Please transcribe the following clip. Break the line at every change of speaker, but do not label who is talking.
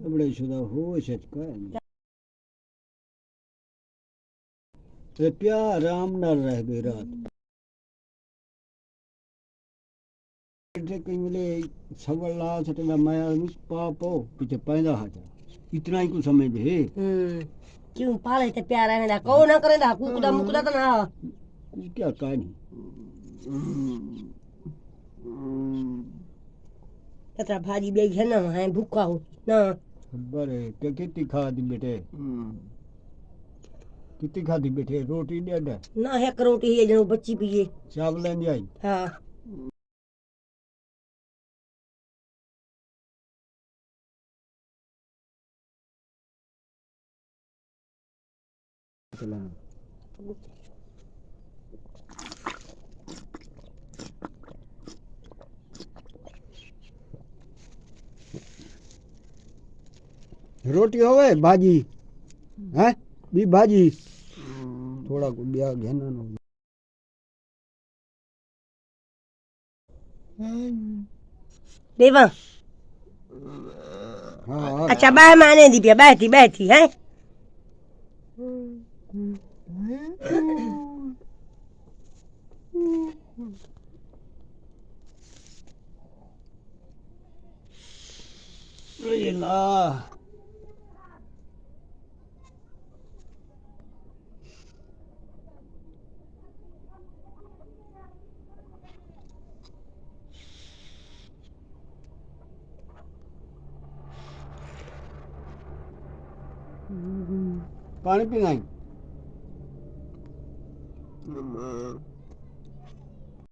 बड़े शुदा होश का प्या आराम नाल रह गई रात कई मिले सवल ला सटे मैं पापो पीछे पैदा हाजा इतना ही कुछ समझ है
क्यों पाले ते प्यारा है ना को ना करे ना कुकुदा मुकुदा तो ना
क्या कहानी
तेरा भाजी बेच है ना है भूखा हो ना
बड़े क्या कितनी खा दी बेटे कितनी खा दी बेटे रोटी दे दे
ना है रोटी है जो बच्ची पिए
चावल लेने आई
हाँ
रोटी होवे भाजी हैं बी भाजी थोड़ा को ब्याह घेना नो
देवा
हाँ
अच्छा बाय माने दी पिया बैठी बैठी है
ला पानी पीना